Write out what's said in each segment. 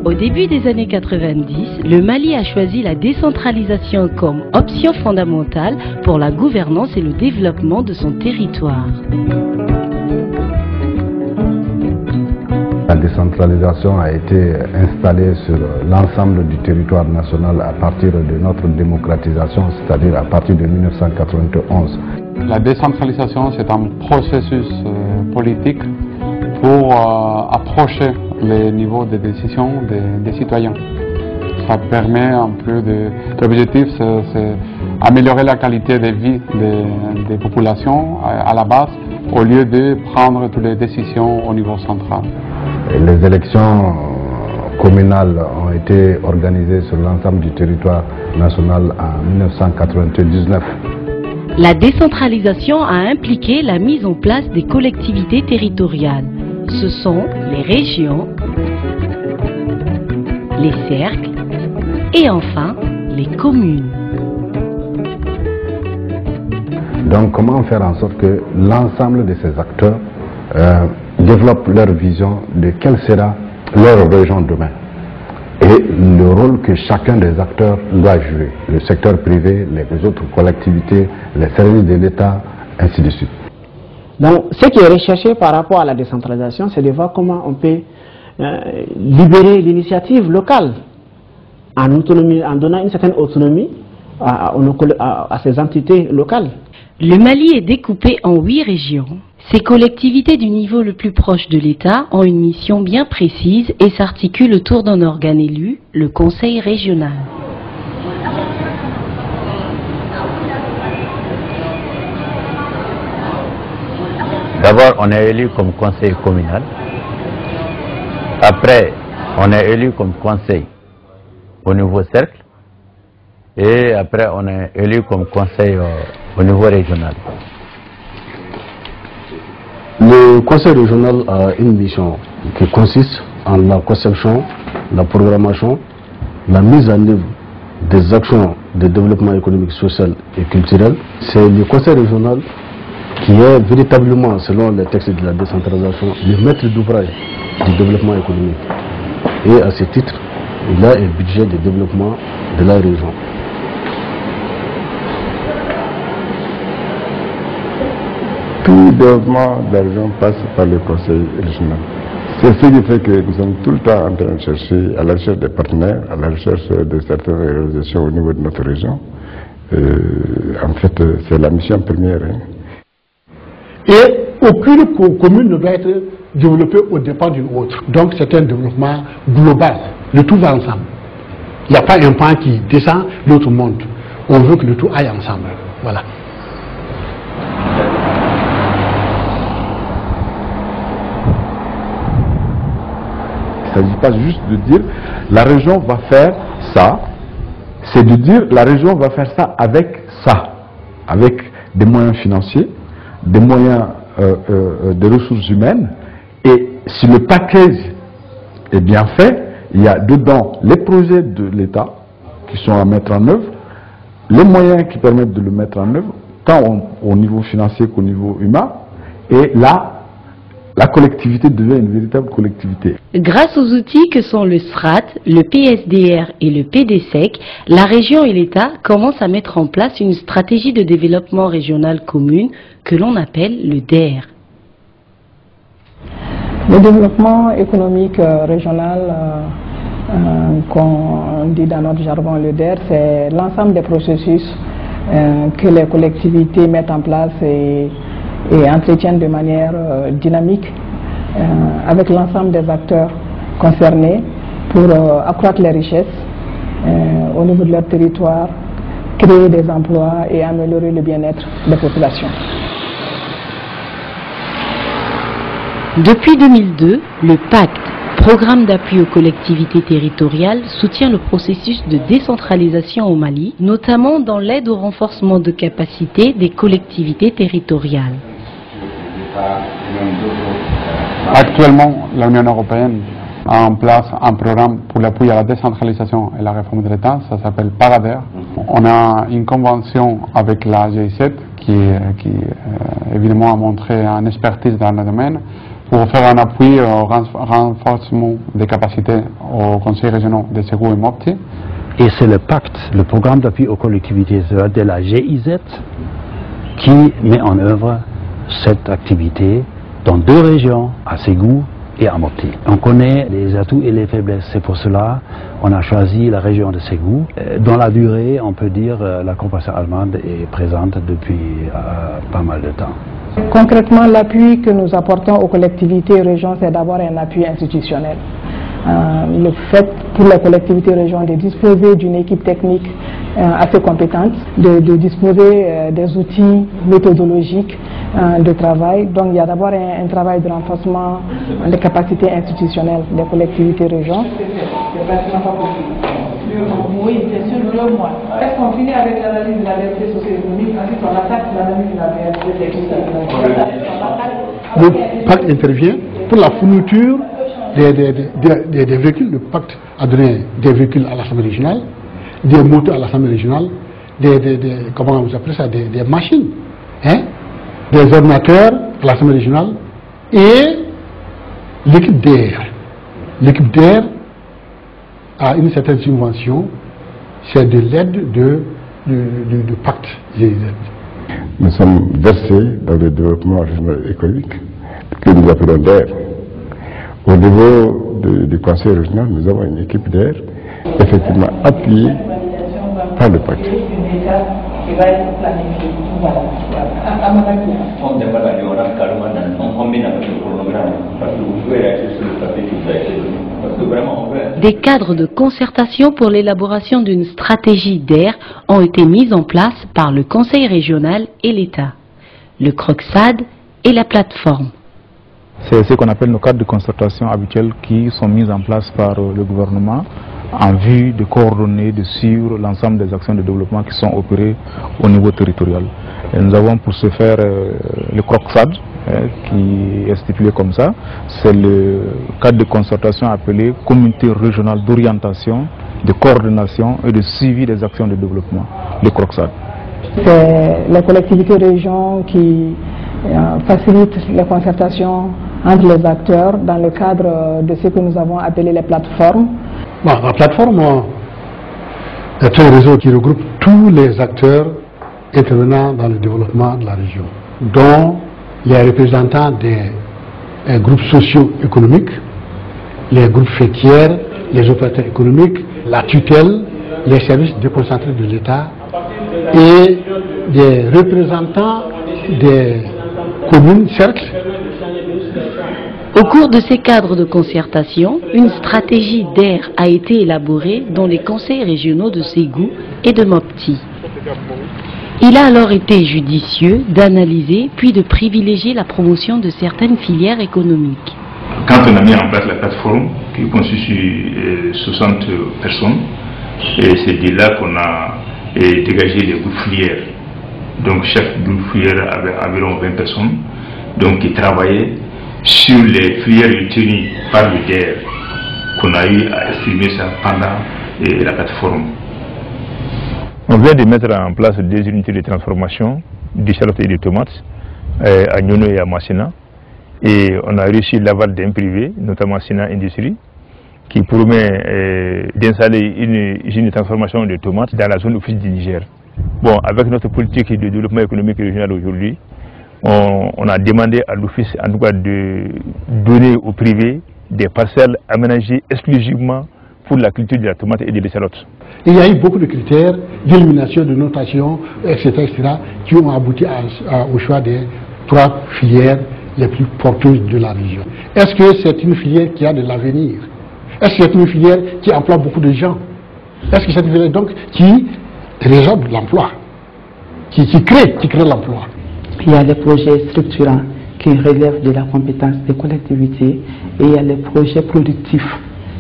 Au début des années 90, le Mali a choisi la décentralisation comme option fondamentale pour la gouvernance et le développement de son territoire. La décentralisation a été installée sur l'ensemble du territoire national à partir de notre démocratisation, c'est-à-dire à partir de 1991. La décentralisation, c'est un processus politique pour approcher les niveaux de décision des citoyens. Ça permet un peu l'objectif, c'est améliorer la qualité de vie des populations à la base, au lieu de prendre toutes les décisions au niveau central. Les élections communales ont été organisées sur l'ensemble du territoire national en 1999. La décentralisation a impliqué la mise en place des collectivités territoriales. Ce sont les régions, les cercles et enfin les communes. Donc comment faire en sorte que l'ensemble de ces acteurs développent leur vision de quelle sera leur région demain et le rôle que chacun des acteurs doit jouer, le secteur privé, les autres collectivités, les services de l'État, ainsi de suite. Donc, ce qui est recherché par rapport à la décentralisation, c'est de voir comment on peut libérer l'initiative locale en donnant une certaine autonomie à ces entités locales. Le Mali est découpé en 8 régions. Ces collectivités du niveau le plus proche de l'État ont une mission bien précise et s'articulent autour d'un organe élu, le Conseil régional. D'abord, on est élu comme conseil communal. Après, on est élu comme conseil au niveau cercle. Et après, on est élu comme conseil au niveau régional. Le conseil régional a une mission qui consiste en la conception, la programmation, la mise en œuvre des actions de développement économique, social et culturel. C'est le conseil régional qui est véritablement, selon les textes de la décentralisation, le maître d'ouvrage du développement économique. Et à ce titre, il a un budget de développement de la région. Tout développement de la région passe par le conseil régional. C'est ce qui fait que nous sommes tout le temps en train de chercher, à la recherche des partenaires, à la recherche de certaines réalisations au niveau de notre région. En fait, c'est la mission première. Et aucune commune ne doit être développée au départ d'une autre. Donc c'est un développement global. Le tout va ensemble. Il n'y a pas un pan qui descend, l'autre monte. On veut que le tout aille ensemble. Voilà. Il ne s'agit pas juste de dire la région va faire ça, c'est de dire la région va faire ça, avec des moyens financiers, des moyens de ressources humaines, et si le package est bien fait, il y a dedans les projets de l'État qui sont à mettre en œuvre, les moyens qui permettent de le mettre en œuvre, tant au niveau financier qu'au niveau humain, et là, la collectivité devient une véritable collectivité. Grâce aux outils que sont le SRAT, le PSDR et le PDSEC, la région et l'État commencent à mettre en place une stratégie de développement régional commune que l'on appelle le DER. Le développement économique régional, qu'on dit dans notre jargon le DER, c'est l'ensemble des processus que les collectivités mettent en place et entretiennent de manière dynamique avec l'ensemble des acteurs concernés pour accroître les richesses au niveau de leur territoire, créer des emplois et améliorer le bien-être des populations. Depuis 2002, le pacte, programme d'appui aux collectivités territoriales, soutient le processus de décentralisation au Mali, notamment dans l'aide au renforcement de capacités des collectivités territoriales. Actuellement, l'Union européenne a en place un programme pour l'appui à la décentralisation et la réforme de l'État, ça s'appelle PAGADER. On a une convention avec la GIZ qui évidemment a montré une expertise dans le domaine pour faire un appui au renforcement des capacités aux conseils régionaux de Ségou et Mopti. Et c'est le pacte, le programme d'appui aux collectivités de la GIZ qui met en œuvre cette activité dans 2 régions, à Ségou et à Mopti. On connaît les atouts et les faiblesses, c'est pour cela qu'on a choisi la région de Ségou. Dans la durée, on peut dire la coopération allemande est présente depuis pas mal de temps. Concrètement, l'appui que nous apportons aux collectivités et régions, c'est d'abord un appui institutionnel. Le fait pour la collectivité région de disposer d'une équipe technique assez compétente, de disposer des outils méthodologiques de travail. Donc il y a d'abord un travail de renforcement des capacités institutionnelles des collectivités régions. Oui, c'est sur 2 mois. Est-ce qu'on finit avec l'analyse de la réalité socio-économique, ensuite on attaque l'analyse de la réalité technique? Le pacte intervient pour la fourniture des véhicules. Le pacte a donné des véhicules à l'Assemblée régionale, des motos à l'Assemblée régionale, comment vous appelez ça, des machines, hein, des ordinateurs à l'Assemblée régionale et l'équipe d'air. L'équipe d'air a une certaine subvention, c'est de l'aide du pacte GIZ. Nous sommes versés dans le développement régional économique que nous appelons DAIR. Au niveau du conseil régional, nous avons une équipe d'air effectivement appuyée par le pacte. Des cadres de concertation pour l'élaboration d'une stratégie d'air ont été mis en place par le Conseil régional et l'État, le CROCSAD et la plateforme. C'est ce qu'on appelle nos cadres de concertation habituels qui sont mis en place par le gouvernement en vue de coordonner, de suivre l'ensemble des actions de développement qui sont opérées au niveau territorial. Et nous avons pour ce faire le CROCSAD, qui est stipulé comme ça. C'est le cadre de concertation appelé Comité régional d'orientation, de coordination et de suivi des actions de développement, le CROCSAD. C'est la collectivité région qui facilite les concertations entre les acteurs dans le cadre de ce que nous avons appelé les plateformes. Bon, la plateforme est un réseau qui regroupe tous les acteurs intervenant dans le développement de la région, dont les représentants des groupes socio-économiques, les groupes fêtières, les opérateurs économiques, la tutelle, les services déconcentrés de l'État et des représentants des communes, cercles. Au cours de ces cadres de concertation, une stratégie d'air a été élaborée dans les conseils régionaux de Ségou et de Mopti. Il a alors été judicieux d'analyser puis de privilégier la promotion de certaines filières économiques. Quand on a mis en place la plateforme qui constitue 60 personnes, c'est de là qu'on a dégagé les groupes filières. Donc chaque groupe filière avait environ 20 personnes donc, qui travaillaient sur les filières retenues par le DER, qu'on a eu à estimer ça pendant la plateforme. On vient de mettre en place 2 unités de transformation d'échalotes et de tomates à Nyono et à Massina. Et on a réussi l'aval d'un privé, notamment Sina Industrie, qui promet d'installer une usine de transformation de tomates dans la zone office du Niger. Bon, avec notre politique de développement économique régional aujourd'hui, on a demandé à l'office en tout cas de donner au privé des parcelles aménagées exclusivement pour la culture de la tomate et de l'échalote. Il y a eu beaucoup de critères d'élimination, de notation, etc., qui ont abouti au choix des 3 filières les plus porteuses de la région. Est-ce que c'est une filière qui a de l'avenir? Est-ce que c'est une filière qui emploie beaucoup de gens? Est-ce que c'est une filière donc qui résorbe l'emploi, qui crée l'emploi? Il y a des projets structurants qui relèvent de la compétence des collectivités et il y a les projets productifs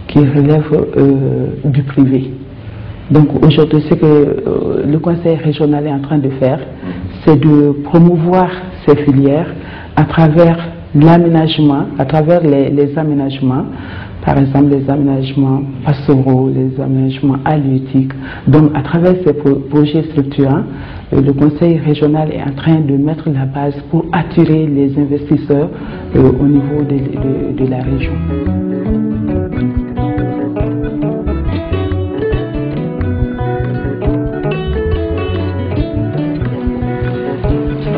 qui relèvent du privé. Donc aujourd'hui, ce que le conseil régional est en train de faire, c'est de promouvoir ces filières à travers l'aménagement, à travers les aménagements, par exemple les aménagements pastoraux, les aménagements halieutiques. Donc à travers ces projets structurants, le Conseil régional est en train de mettre la base pour attirer les investisseurs au niveau de la région.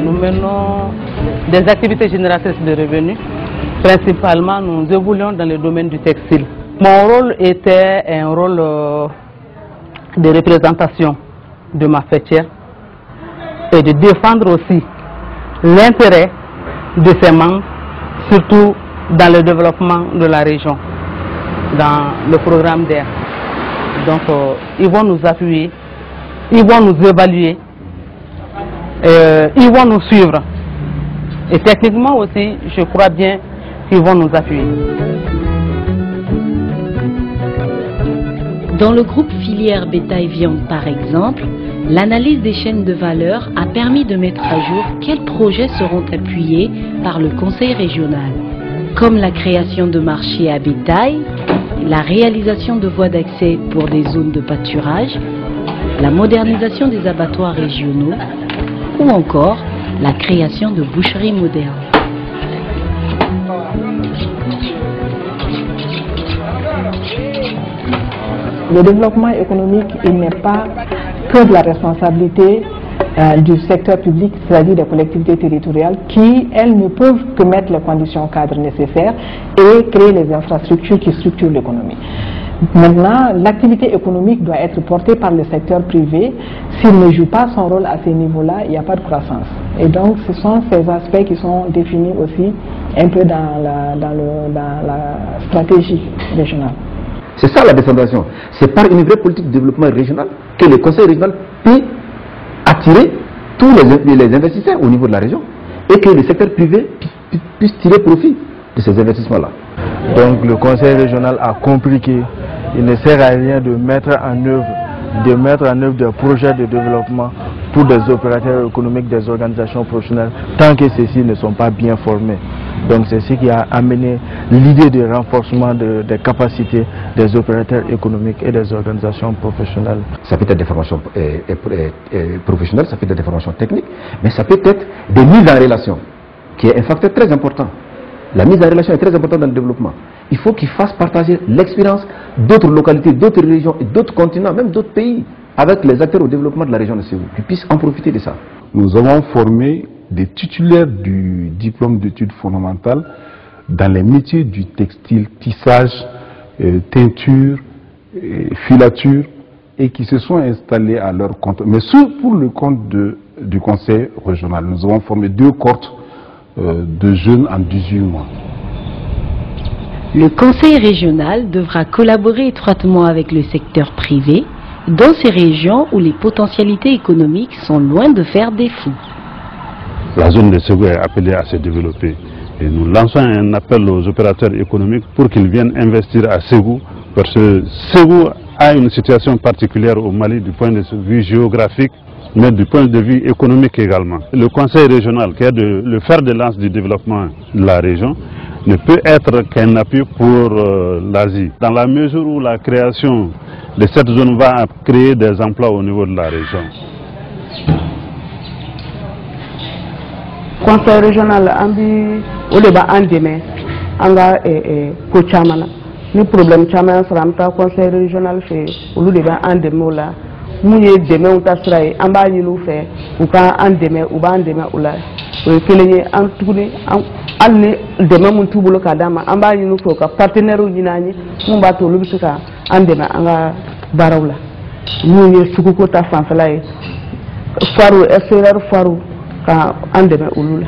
Nous menons des activités génératrices de revenus. Principalement, nous évoluons dans le domaine du textile. Mon rôle était un rôle de représentation de ma fêtière et de défendre aussi l'intérêt de ses membres, surtout dans le développement de la région, dans le programme DER. Donc, ils vont nous appuyer, ils vont nous évaluer, ils vont nous suivre. Et techniquement aussi, je crois bien qu'ils vont nous appuyer. Dans le groupe filière bétail-viande par exemple, l'analyse des chaînes de valeur a permis de mettre à jour quels projets seront appuyés par le conseil régional, comme la création de marchés à bétail, la réalisation de voies d'accès pour des zones de pâturage, la modernisation des abattoirs régionaux ou encore la création de boucheries modernes. Le développement économique, il n'est pas que de la responsabilité du secteur public, c'est-à-dire des collectivités territoriales, qui, elles, ne peuvent que mettre les conditions cadres nécessaires et créer les infrastructures qui structurent l'économie. Maintenant, l'activité économique doit être portée par le secteur privé. S'il ne joue pas son rôle à ces niveaux-là, il n'y a pas de croissance. Et donc, ce sont ces aspects qui sont définis aussi un peu dans la stratégie régionale. C'est ça la décentralisation. C'est par une vraie politique de développement régional que le conseil régional peut attirer tous les investisseurs au niveau de la région et que le secteur privé puisse tirer profit de ces investissements-là. Donc le conseil régional a compris qu'il ne sert à rien de mettre en œuvre des projets de développement pour des opérateurs économiques, des organisations professionnelles, tant que ceux-ci ne sont pas bien formés. Donc c'est ce qui a amené l'idée de renforcement des capacités des opérateurs économiques et des organisations professionnelles. Ça peut être des formations professionnelles, ça peut être des formations techniques, mais ça peut être des mises en relation, qui est un facteur très important. La mise en relation est très importante dans le développement. Il faut qu'ils fassent partager l'expérience d'autres localités, d'autres régions et d'autres continents, même d'autres pays, avec les acteurs au développement de la région de Ségou, qui puissent en profiter de ça. Nous avons formé des titulaires du diplôme d'études fondamentales dans les métiers du textile, tissage, teinture, filature, et qui se sont installés à leur compte. Mais pour le compte du conseil régional, nous avons formé 2 cohortes de jeunes en 18 mois. Le conseil régional devra collaborer étroitement avec le secteur privé dans ces régions où les potentialités économiques sont loin de faire défaut. La zone de Ségou est appelée à se développer et nous lançons un appel aux opérateurs économiques pour qu'ils viennent investir à Ségou parce que Ségou a une situation particulière au Mali du point de vue géographique, mais du point de vue économique également. Le conseil régional, qui est le fer de lance du développement de la région, ne peut être qu'un appui pour l'Asie. Dans la mesure où la création de cette zone va créer des emplois au niveau de la région. Le conseil régional a ni problème caman sɔrɔ an bɛ taa conseil régional fɛ olu de bɛ an dɛmɛ o la mun ye dɛmɛw ta sira ye an b'a ɲini u fɛ u ka an dɛmɛ u b'an dɛmɛ o la o ye kelen ye an tuguni hali ni dɛmɛ mun t'u bolo k'a d'a ma an b'a ɲini u fɛ u ka partenaires ɲini an ye mun b'a to olu bɛ se ka an dɛmɛ an ka baaraw la mun ye suguko ta fanfɛla ye foirew SCR foirew ka an dɛmɛ olu la.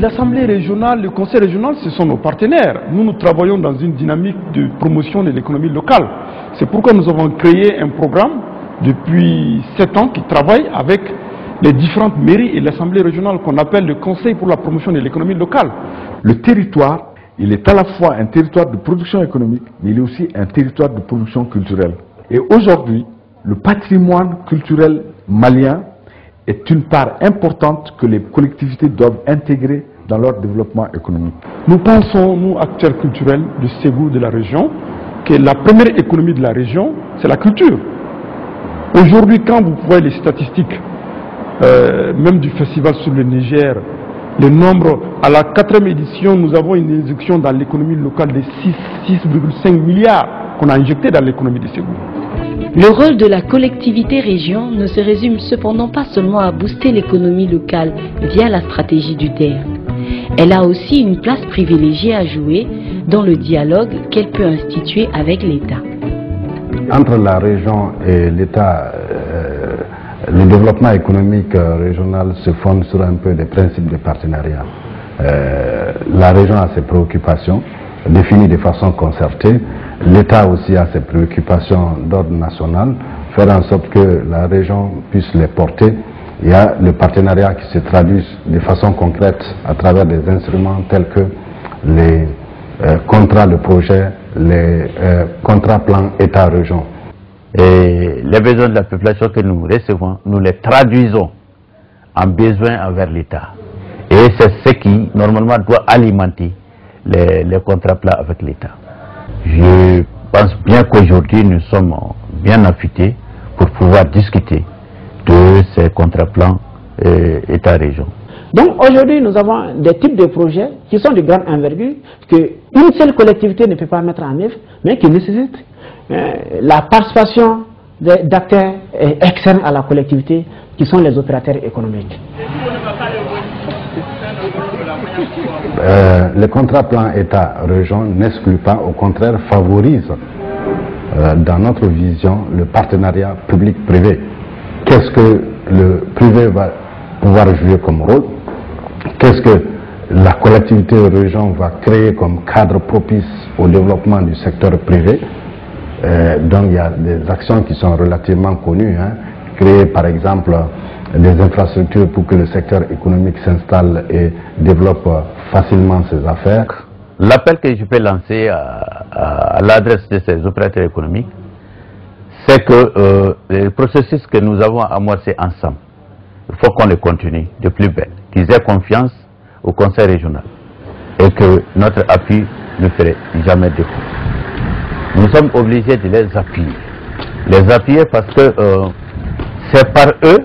L'Assemblée régionale, le Conseil régional, ce sont nos partenaires. Nous travaillons dans une dynamique de promotion de l'économie locale. C'est pourquoi nous avons créé un programme depuis 7 ans qui travaille avec les différentes mairies et l'Assemblée régionale qu'on appelle le Conseil pour la promotion de l'économie locale. Le territoire, il est à la fois un territoire de production économique, mais il est aussi un territoire de production culturelle. Et aujourd'hui, le patrimoine culturel malien est une part importante que les collectivités doivent intégrer dans leur développement économique. Nous pensons, nous, acteurs culturels de Ségou de la région, que la première économie de la région, c'est la culture. Aujourd'hui, quand vous voyez les statistiques, même du festival sur le Niger, le nombre, à la 4e édition, nous avons une injection dans l'économie locale de 6,5 milliards qu'on a injecté dans l'économie de Ségou. Le rôle de la collectivité région ne se résume cependant pas seulement à booster l'économie locale via la stratégie du DER. Elle a aussi une place privilégiée à jouer dans le dialogue qu'elle peut instituer avec l'État. Entre la région et l'État, le développement économique régional se fonde sur un peu des principes de partenariat. La région a ses préoccupations définies de façon concertée. L'État aussi a ses préoccupations d'ordre national, faire en sorte que la région puisse les porter. Il y a le partenariat qui se traduit de façon concrète à travers des instruments tels que les contrats de projet, les contrats plan État-région. Et les besoins de la population que nous recevons, nous les traduisons en besoins envers l'État. Et c'est ce qui, normalement, doit alimenter les contrats plans avec l'État. Je pense bien qu'aujourd'hui, nous sommes bien affûtés pour pouvoir discuter de ces contrats plans État-région. Donc aujourd'hui, nous avons des types de projets qui sont de grande envergure, qu'une seule collectivité ne peut pas mettre en œuvre, mais qui nécessitent la participation d'acteurs externes à la collectivité, qui sont les opérateurs économiques. Le contrat plan État-région n'exclut pas, au contraire favorise dans notre vision le partenariat public-privé. Qu'est-ce que le privé va pouvoir jouer comme rôle? Qu'est-ce que la collectivité région va créer comme cadre propice au développement du secteur privé? Donc il y a des actions qui sont relativement connues, créer par exemple des infrastructures pour que le secteur économique s'installe et développe facilement ses affaires. L'appel que je peux lancer à l'adresse de ces opérateurs économiques, c'est que le processus que nous avons amorcé ensemble, il faut qu'on le continue de plus belle, qu'ils aient confiance au Conseil régional et que notre appui ne ferait jamais défaut. Nous sommes obligés de les appuyer parce que c'est par eux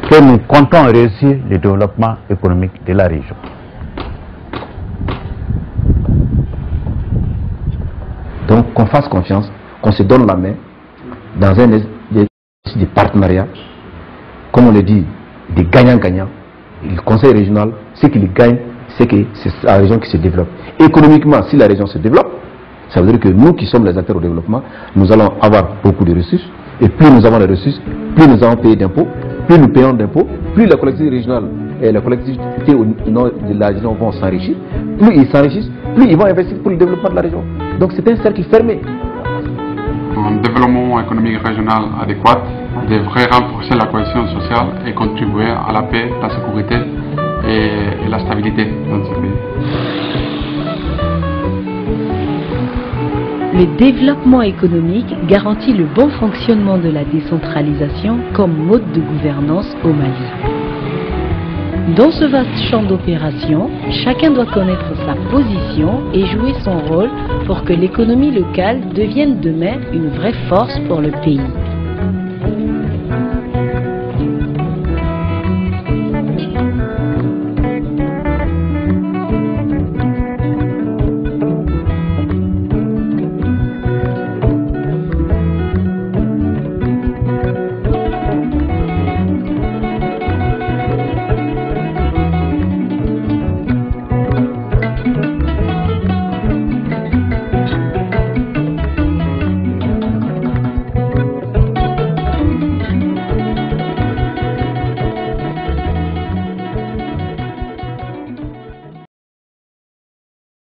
que nous comptons réussir le développement économique de la région. Donc qu'on fasse confiance, qu'on se donne la main dans un exercice de partenariat, comme on le dit, des gagnants-gagnants. Le conseil régional, ce qu'il gagne, c'est que c'est la région qui se développe. Économiquement, si la région se développe, ça veut dire que nous qui sommes les acteurs au développement, nous allons avoir beaucoup de ressources. Et plus nous avons les ressources, plus nous allons payer d'impôts, plus nous payons d'impôts, plus la collectivité régionale et la collectivité au nord de la région vont s'enrichir. Plus ils s'enrichissent, plus ils vont investir pour le développement de la région. Donc c'est un cercle fermé. Un développement économique régional adéquat devrait renforcer la cohésion sociale et contribuer à la paix, la sécurité et la stabilité dans ce pays. Le développement économique garantit le bon fonctionnement de la décentralisation comme mode de gouvernance au Mali. Dans ce vaste champ d'opération, chacun doit connaître sa position et jouer son rôle pour que l'économie locale devienne demain une vraie force pour le pays.